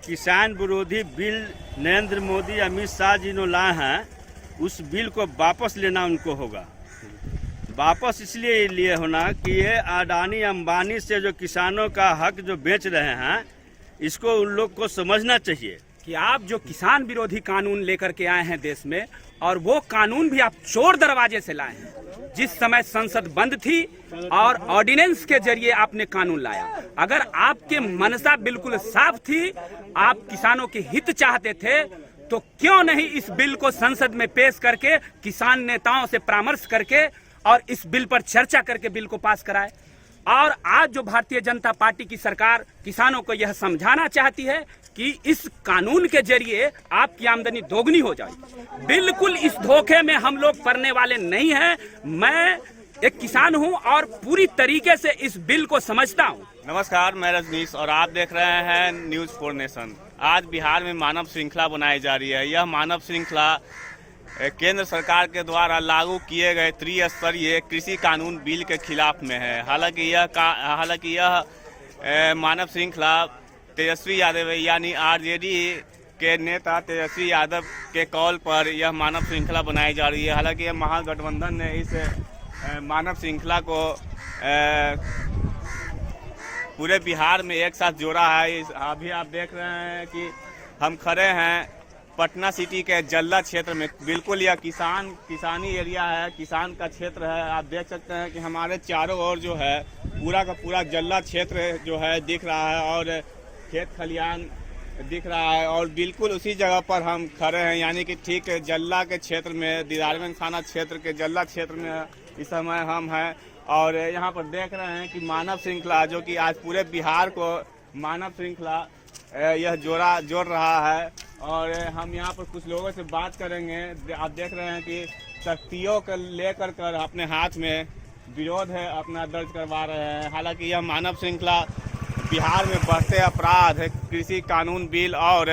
किसान विरोधी बिल नरेंद्र मोदी अमित शाह जी ने लाए हैं, उस बिल को वापस लेना उनको होगा। वापस इसलिए लिए होना कि ये अडानी अंबानी से जो किसानों का हक जो बेच रहे हैं, इसको उन लोग को समझना चाहिए कि आप जो किसान विरोधी कानून लेकर के आए हैं देश में, और वो कानून भी आप चोर दरवाजे से लाए हैं। जिस समय संसद बंद थी और ऑर्डिनेंस के जरिए आपने कानून लाया। अगर आपके मनसा बिल्कुल साफ थी, आप किसानों के हित चाहते थे, तो क्यों नहीं इस बिल को संसद में पेश करके किसान नेताओं से परामर्श करके और इस बिल पर चर्चा करके बिल को पास कराए। और आज जो भारतीय जनता पार्टी की सरकार किसानों को यह समझाना चाहती है कि इस कानून के जरिए आपकी आमदनी दोगुनी हो जाए। बिल्कुल इस धोखे में हम लोग पड़ने वाले नहीं हैं। मैं एक किसान हूं और पूरी तरीके से इस बिल को समझता हूं। नमस्कार, मैं रजनीश और आप देख रहे हैं न्यूज़ 4 नेशन। आज बिहार में मानव श्रृंखला बनाई जा रही है। यह मानव श्रृंखला केंद्र सरकार के द्वारा लागू किए गए त्रिस्तरीय कृषि कानून बिल के खिलाफ में है। हालांकि यह मानव श्रृंखला तेजस्वी यादव यानी आरजेडी के नेता तेजस्वी यादव के कॉल पर यह मानव श्रृंखला बनाई जा रही है। हालांकि यह महागठबंधन ने इस मानव श्रृंखला को पूरे बिहार में एक साथ जोड़ा है। अभी आप देख रहे हैं कि हम खड़े हैं पटना सिटी के जल्ला क्षेत्र में। बिल्कुल यह किसानी एरिया है, किसान का क्षेत्र है। आप देख सकते हैं कि हमारे चारों ओर जो है पूरा का पूरा जल्ला क्षेत्र जो है दिख रहा है और खेत खलियान दिख रहा है। और बिल्कुल उसी जगह पर हम खड़े हैं, यानी कि ठीक जल्ला के क्षेत्र में, दीदारगंज थाना क्षेत्र के जल्ला क्षेत्र में इस समय हम हैं। और यहाँ पर देख रहे हैं कि मानव श्रृंखला जो कि आज पूरे बिहार को मानव श्रृंखला यह जोड़ रहा है। और हम यहाँ पर कुछ लोगों से बात करेंगे। आप देख रहे हैं कि सख्तियों को लेकर अपने हाथ में विरोध है अपना दर्ज करवा रहे हैं। हालांकि यह मानव श्रृंखला बिहार में बढ़ते अपराध, कृषि कानून बिल और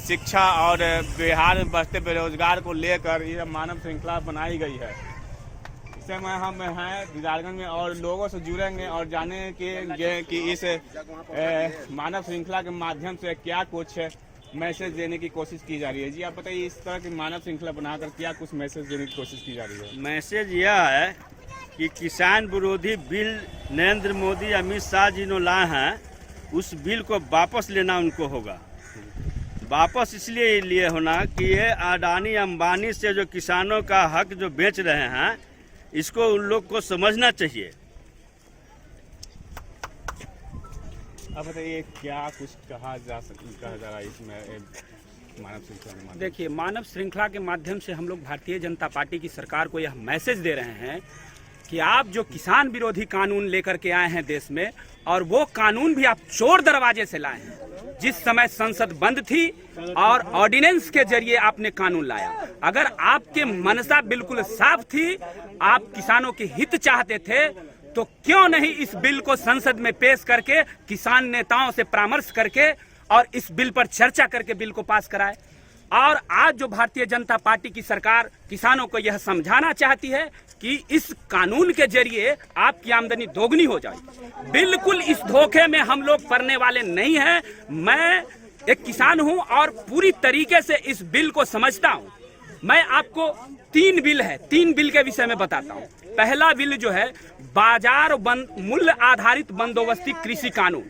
शिक्षा और बिहार में बढ़ते बेरोजगार को लेकर यह मानव श्रृंखला बनाई गई है। इस समय हम हैं दीदारगंज में और लोगों से जुड़ेंगे और जानेंगे कि इस मानव श्रृंखला के माध्यम से क्या कुछ मैसेज देने की कोशिश की जा रही है। जी आप बताइए, इस तरह की मानव श्रृंखला बनाकर क्या कुछ मैसेज देने की कोशिश की जा रही है? मैसेज यह है कि किसान विरोधी बिल नरेंद्र मोदी अमित शाह जी ने लाए हैं, उस बिल को वापस लेना उनको होगा। वापस इसलिए लिए होना कि ये अडानी अंबानी से जो किसानों का हक जो बेच रहे हैं, इसको उन लोग को समझना चाहिए। अब बताइए क्या कुछ कहा जा रहा है इसमें मानव श्रृंखला के माध्यम? देखिए, मानव श्रृंखला के माध्यम से हम लोग भारतीय जनता पार्टी की सरकार को यह मैसेज दे रहे हैं कि आप जो किसान विरोधी कानून लेकर के आए हैं देश में, और वो कानून भी आप चोर दरवाजे से लाए हैं। जिस समय संसद बंद थी और ऑर्डिनेंस के जरिए आपने कानून लाया। अगर आपके मनसा बिल्कुल साफ थी, आप किसानों के हित चाहते थे, तो क्यों नहीं इस बिल को संसद में पेश करके किसान नेताओं से परामर्श करके और इस बिल पर चर्चा करके बिल को पास कराए। और आज जो भारतीय जनता पार्टी की सरकार किसानों को यह समझाना चाहती है कि इस कानून के जरिए आपकी आमदनी दोगुनी हो जाए। बिल्कुल इस धोखे में हम लोग पड़ने वाले नहीं हैं। मैं एक किसान हूं और पूरी तरीके से इस बिल को समझता हूं। मैं आपको 3 बिल है, 3 बिल के विषय में बताता हूं। पहला बिल जो है बाजार मूल्य आधारित बंदोबस्ती कृषि कानून।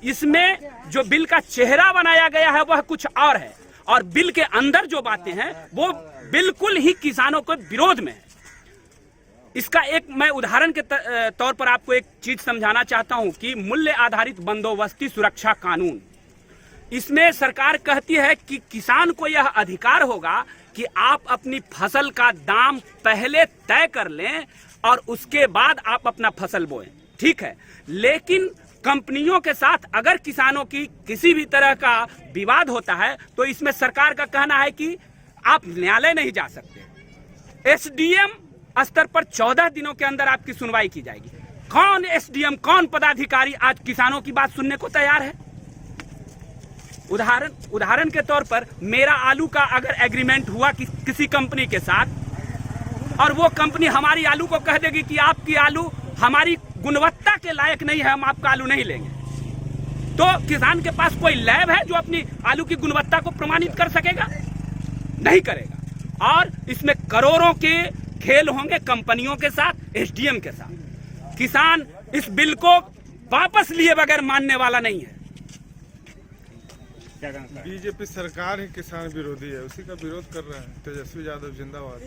इसमें जो बिल का चेहरा बनाया गया है वह कुछ और है, और बिल के अंदर जो बातें हैं वो बिल्कुल ही किसानों के विरोध में है। इसका एक मैं उदाहरण के तौर पर आपको एक चीज समझाना चाहता हूं कि मूल्य आधारित बंदोबस्ती सुरक्षा कानून, इसमें सरकार कहती है कि किसान को यह अधिकार होगा कि आप अपनी फसल का दाम पहले तय कर लें और उसके बाद आप अपना फसल बोएं। ठीक है, लेकिन कंपनियों के साथ अगर किसानों की किसी भी तरह का विवाद होता है तो इसमें सरकार का कहना है कि आप न्यायालय नहीं जा सकते। एसडीएम स्तर पर 14 दिनों के अंदर आपकी सुनवाई की जाएगी। कौन एसडीएम, कौन पदाधिकारी आज किसानों की बात सुनने को तैयार है? उदाहरण के तौर पर मेरा आलू का अगर एग्रीमेंट हुआ किसी कंपनी के साथ और वो कंपनी हमारी आलू को कह देगी कि आपकी आलू हमारी गुणवत्ता के लायक नहीं है, हम आपका आलू नहीं लेंगे, तो किसान के पास कोई लैब है जो अपनी आलू की गुणवत्ता को प्रमाणित कर सकेगा? नहीं करेगा। और इसमें करोड़ों के खेल होंगे कंपनियों के साथ, एसडीएम के साथ। किसान इस बिल को वापस लिए बगैर मानने वाला नहीं है। क्या कहना? बीजेपी सरकार ही किसान विरोधी है, उसी का विरोध कर रहे हैं। तेजस्वी यादव जिंदाबाद।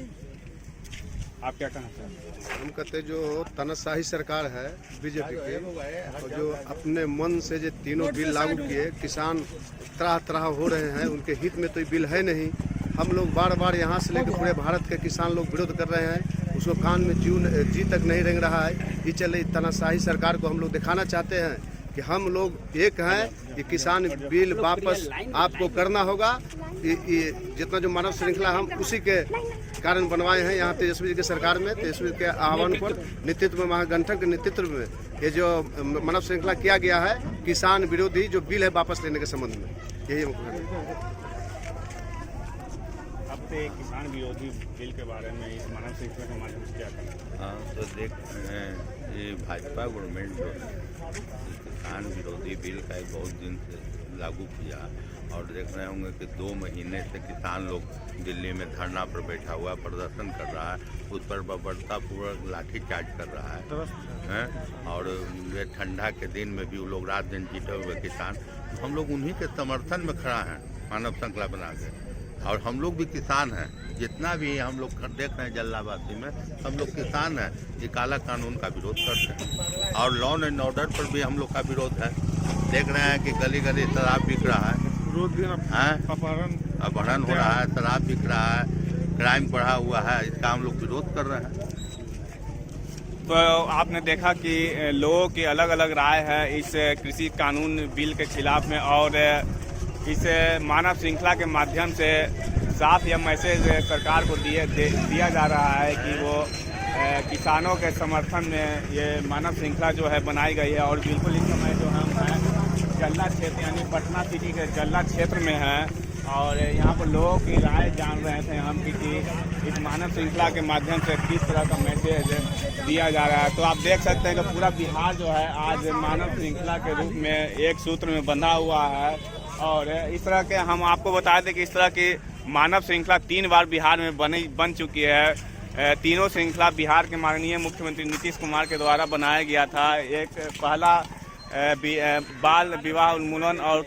आप क्या कहना चाहते हैं? हम कहते जो तानाशाही सरकार है बीजेपी के, और जो अपने मन से जो तीनों बिल लागू किए, किसान तरह तरह हो रहे हैं, उनके हित में तो ये बिल है नहीं। हम लोग बार बार यहाँ से लेकर पूरे भारत के किसान लोग विरोध कर रहे हैं, उसको कान में जी तक नहीं रेंग रहा है। ये चले तानाशाही सरकार को हम लोग दिखाना चाहते हैं कि हम लोग एक हैं, ये किसान बिल वापस आपको करना होगा। ये जितना जो मानव श्रृंखला हम उसी के कारण बनवाए हैं यहाँ तेजस्वी जी की सरकार में। तेजस्वी के आह्वान पर नेतृत्व में, महागठबंधन के नेतृत्व में ये जो मानव श्रृंखला किया गया है, किसान विरोधी जो बिल है वापस लेने के संबंध में, यही हम अब से किसान विरोधी बिल के बारे में इस मानव श्रृंखला के माध्यम से क्या करें? हाँ, तो देख रहे हैं ये भाजपा गवर्नमेंट जो है किसान विरोधी बिल का एक बहुत दिन से लागू किया, और देख रहे होंगे कि 2 महीने से किसान लोग दिल्ली में धरना पर बैठा हुआ प्रदर्शन कर रहा है, उस पर बर्बरतापूर्वक लाठीचार्ज कर रहा है। और ये ठंडा के दिन में भी वो लोग रात दिन जीते हुए किसान, हम लोग उन्हीं के समर्थन में खड़ा हैं मानव श्रृंखला बना के। और हम लोग भी किसान हैं, जितना भी हम लोग देख रहे हैं जल्लाबादी में, हम लोग किसान हैं। ये काला कानून का विरोध करते हैं, और लॉ एंड ऑर्डर पर भी हम लोग का विरोध है। देख रहे हैं कि गली गली शराब बिक रहा है, अपहरण हो रहा है, शराब बिक रहा है, क्राइम बढ़ा हुआ है, इसका हम लोग विरोध कर रहे हैं। तो आपने देखा कि लोगों की अलग अलग राय है इस कृषि कानून बिल के खिलाफ में, और इस मानव श्रृंखला के माध्यम से साफ यह मैसेज सरकार को दिया जा रहा है कि वो किसानों के समर्थन में ये मानव श्रृंखला जो है बनाई गई है। और बिल्कुल इस समय जो हम हैं जल्ला क्षेत्र यानी पटना सिटी के जल्ला क्षेत्र में हैं, और यहाँ पर लोगों की राय जान रहे थे हम कि इस मानव श्रृंखला के माध्यम से किस तरह का मैसेज दिया जा रहा है। तो आप देख सकते हैं कि पूरा बिहार जो है आज मानव श्रृंखला के रूप में एक सूत्र में बंधा हुआ है। और इस तरह के हम आपको बता दें कि इस तरह की मानव श्रृंखला 3 बार बिहार में बन चुकी है। तीनों श्रृंखला बिहार के माननीय मुख्यमंत्री नीतीश कुमार के द्वारा बनाया गया था। एक पहला बाल विवाह उन्मूलन, और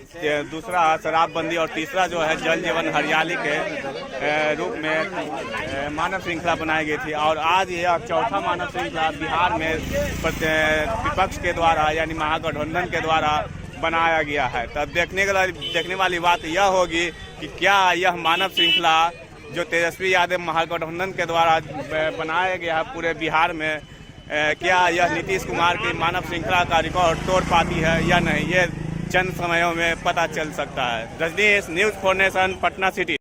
दूसरा शराबबंदी, और तीसरा जो है जल जीवन हरियाली के रूप में मानव श्रृंखला बनाई गई थी। और आज यह चौथा मानव श्रृंखला बिहार में विपक्ष के द्वारा यानी महागठबंधन के द्वारा बनाया गया है। तब देखने वाली बात यह होगी कि क्या यह मानव श्रृंखला जो तेजस्वी यादव महागठबंधन के द्वारा बनाया गया है पूरे बिहार में, क्या यह नीतीश कुमार की मानव श्रृंखला का रिकॉर्ड तोड़ पाती है या नहीं, ये चंद समयों में पता चल सकता है। Rajnish, news 4 nation, Patna city.